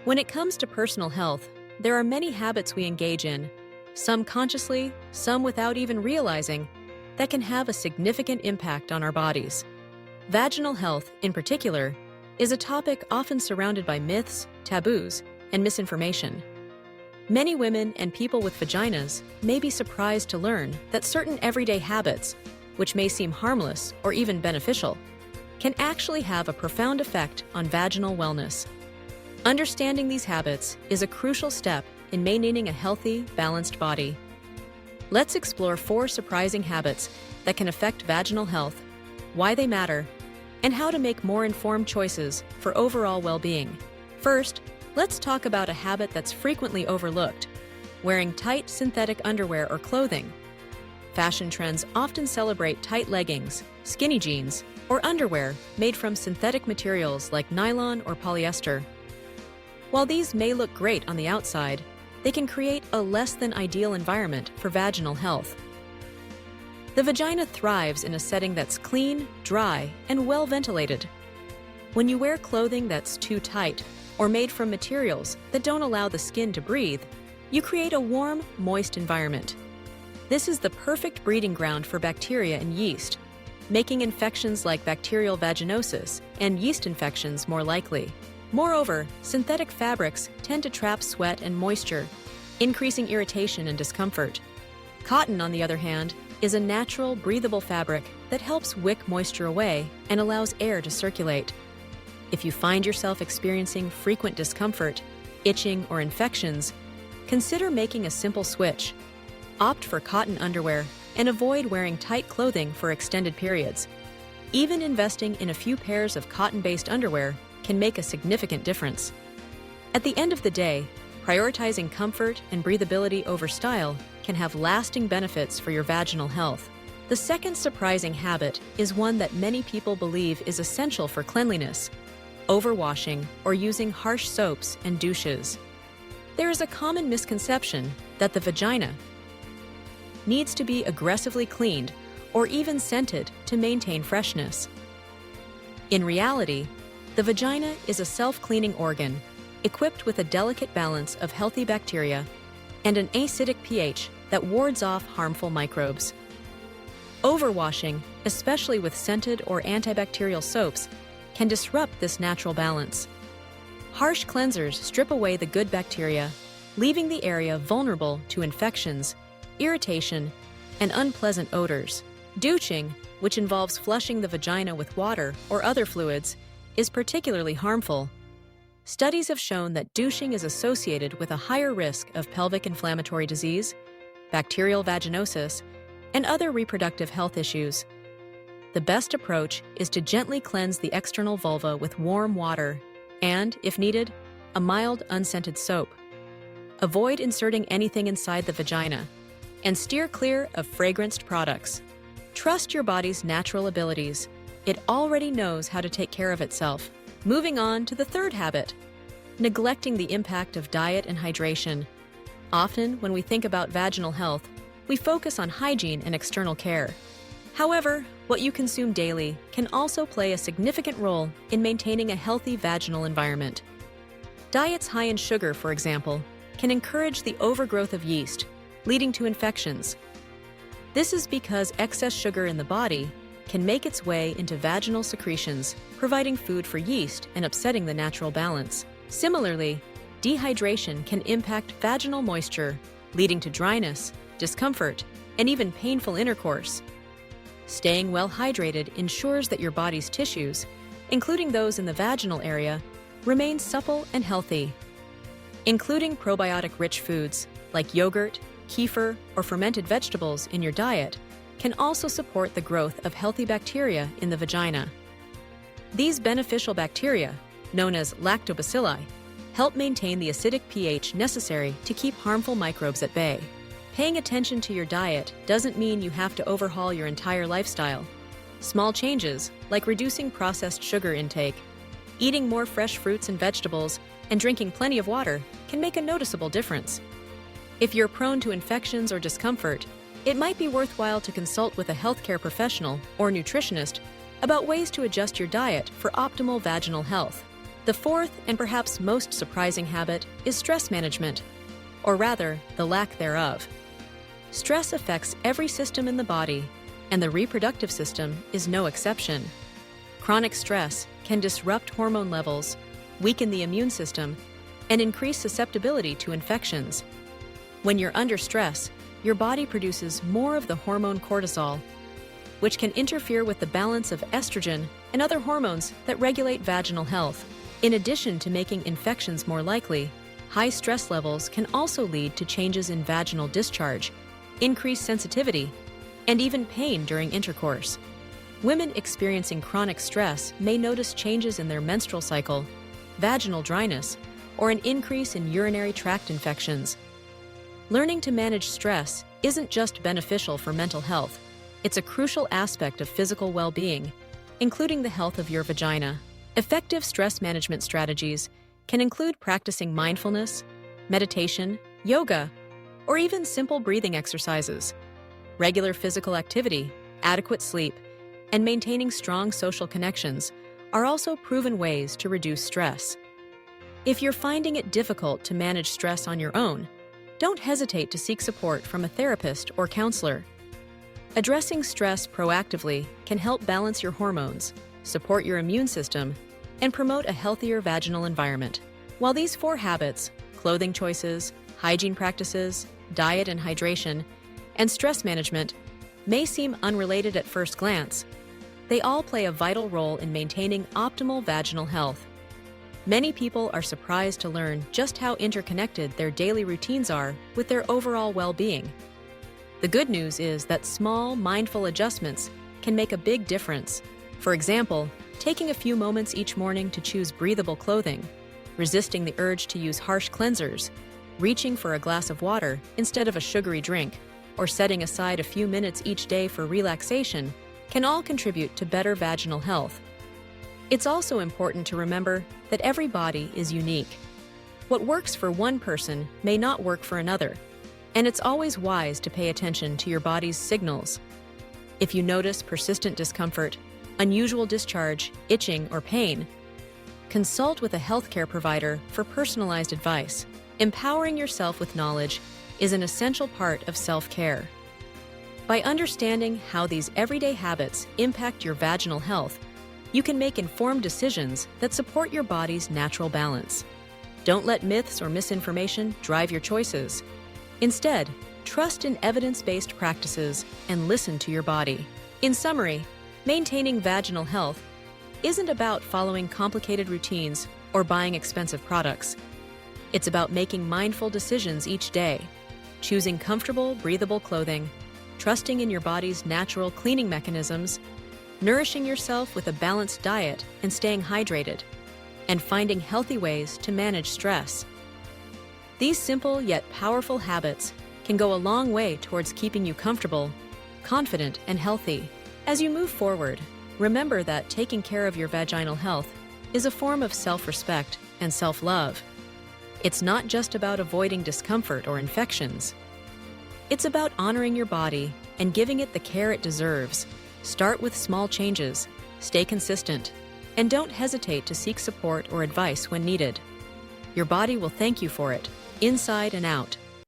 When it comes to personal health, there are many habits we engage in, some consciously, some without even realizing, that can have a significant impact on our bodies. Vaginal health, in particular, is a topic often surrounded by myths, taboos, and misinformation. Many women and people with vaginas may be surprised to learn that certain everyday habits, which may seem harmless or even beneficial, can actually have a profound effect on vaginal wellness. Understanding these habits is a crucial step in maintaining a healthy, balanced body. Let's explore 4 surprising habits that can affect vaginal health, why they matter, and how to make more informed choices for overall well-being. First, let's talk about a habit that's frequently overlooked: wearing tight synthetic underwear or clothing. Fashion trends often celebrate tight leggings, skinny jeans, or underwear made from synthetic materials like nylon or polyester. While these may look great on the outside, they can create a less than ideal environment for vaginal health. The vagina thrives in a setting that's clean, dry, and well ventilated. When you wear clothing that's too tight or made from materials that don't allow the skin to breathe, you create a warm, moist environment. This is the perfect breeding ground for bacteria and yeast, making infections like bacterial vaginosis and yeast infections more likely. Moreover, synthetic fabrics tend to trap sweat and moisture, increasing irritation and discomfort. Cotton, on the other hand, is a natural, breathable fabric that helps wick moisture away and allows air to circulate. If you find yourself experiencing frequent discomfort, itching, or infections, consider making a simple switch. Opt for cotton underwear and avoid wearing tight clothing for extended periods. Even investing in a few pairs of cotton-based underwear can make a significant difference. At the end of the day, prioritizing comfort and breathability over style can have lasting benefits for your vaginal health. The second surprising habit is one that many people believe is essential for cleanliness: overwashing or using harsh soaps and douches. There is a common misconception that the vagina needs to be aggressively cleaned or even scented to maintain freshness. In reality, the vagina is a self-cleaning organ, equipped with a delicate balance of healthy bacteria and an acidic pH that wards off harmful microbes. Overwashing, especially with scented or antibacterial soaps, can disrupt this natural balance. Harsh cleansers strip away the good bacteria, leaving the area vulnerable to infections, irritation, and unpleasant odors. Douching, which involves flushing the vagina with water or other fluids, is particularly harmful. Studies have shown that douching is associated with a higher risk of pelvic inflammatory disease, bacterial vaginosis, and other reproductive health issues. The best approach is to gently cleanse the external vulva with warm water and, if needed, a mild, unscented soap. Avoid inserting anything inside the vagina, and steer clear of fragranced products. Trust your body's natural abilities. It already knows how to take care of itself. Moving on to the third habit: neglecting the impact of diet and hydration. Often, when we think about vaginal health, we focus on hygiene and external care. However, what you consume daily can also play a significant role in maintaining a healthy vaginal environment. Diets high in sugar, for example, can encourage the overgrowth of yeast, leading to infections. This is because excess sugar in the body can make its way into vaginal secretions, providing food for yeast and upsetting the natural balance. Similarly, dehydration can impact vaginal moisture, leading to dryness, discomfort, and even painful intercourse. Staying well hydrated ensures that your body's tissues, including those in the vaginal area, remain supple and healthy. Including probiotic-rich foods like yogurt, kefir, or fermented vegetables in your diet can also support the growth of healthy bacteria in the vagina. These beneficial bacteria, known as lactobacilli, help maintain the acidic pH necessary to keep harmful microbes at bay. Paying attention to your diet doesn't mean you have to overhaul your entire lifestyle. Small changes, like reducing processed sugar intake, eating more fresh fruits and vegetables, and drinking plenty of water, can make a noticeable difference. If you're prone to infections or discomfort, it might be worthwhile to consult with a healthcare professional or nutritionist about ways to adjust your diet for optimal vaginal health. The fourth and perhaps most surprising habit is stress management, or rather, the lack thereof. Stress affects every system in the body, and the reproductive system is no exception. Chronic stress can disrupt hormone levels, weaken the immune system, and increase susceptibility to infections. When you're under stress, your body produces more of the hormone cortisol, which can interfere with the balance of estrogen and other hormones that regulate vaginal health. In addition to making infections more likely, high stress levels can also lead to changes in vaginal discharge, increased sensitivity, and even pain during intercourse. Women experiencing chronic stress may notice changes in their menstrual cycle, vaginal dryness, or an increase in urinary tract infections. Learning to manage stress isn't just beneficial for mental health, it's a crucial aspect of physical well-being, including the health of your vagina. Effective stress management strategies can include practicing mindfulness, meditation, yoga, or even simple breathing exercises. Regular physical activity, adequate sleep, and maintaining strong social connections are also proven ways to reduce stress. If you're finding it difficult to manage stress on your own, don't hesitate to seek support from a therapist or counselor. Addressing stress proactively can help balance your hormones, support your immune system, and promote a healthier vaginal environment. While these four habits, clothing choices, hygiene practices, diet and hydration, and stress management, may seem unrelated at first glance, they all play a vital role in maintaining optimal vaginal health. Many people are surprised to learn just how interconnected their daily routines are with their overall well-being. The good news is that small, mindful adjustments can make a big difference. For example, taking a few moments each morning to choose breathable clothing, resisting the urge to use harsh cleansers, reaching for a glass of water instead of a sugary drink, or setting aside a few minutes each day for relaxation can all contribute to better vaginal health. It's also important to remember that every body is unique. What works for one person may not work for another, and it's always wise to pay attention to your body's signals. If you notice persistent discomfort, unusual discharge, itching, or pain, consult with a healthcare provider for personalized advice. Empowering yourself with knowledge is an essential part of self-care. By understanding how these everyday habits impact your vaginal health, you can make informed decisions that support your body's natural balance. Don't let myths or misinformation drive your choices. Instead, trust in evidence-based practices and listen to your body. In summary, maintaining vaginal health isn't about following complicated routines or buying expensive products. It's about making mindful decisions each day, choosing comfortable, breathable clothing, trusting in your body's natural cleaning mechanisms, nourishing yourself with a balanced diet and staying hydrated, and finding healthy ways to manage stress. These simple yet powerful habits can go a long way towards keeping you comfortable, confident, and healthy. As you move forward, remember that taking care of your vaginal health is a form of self-respect and self-love. It's not just about avoiding discomfort or infections. It's about honoring your body and giving it the care it deserves. Start with small changes, stay consistent, and don't hesitate to seek support or advice when needed. Your body will thank you for it, inside and out.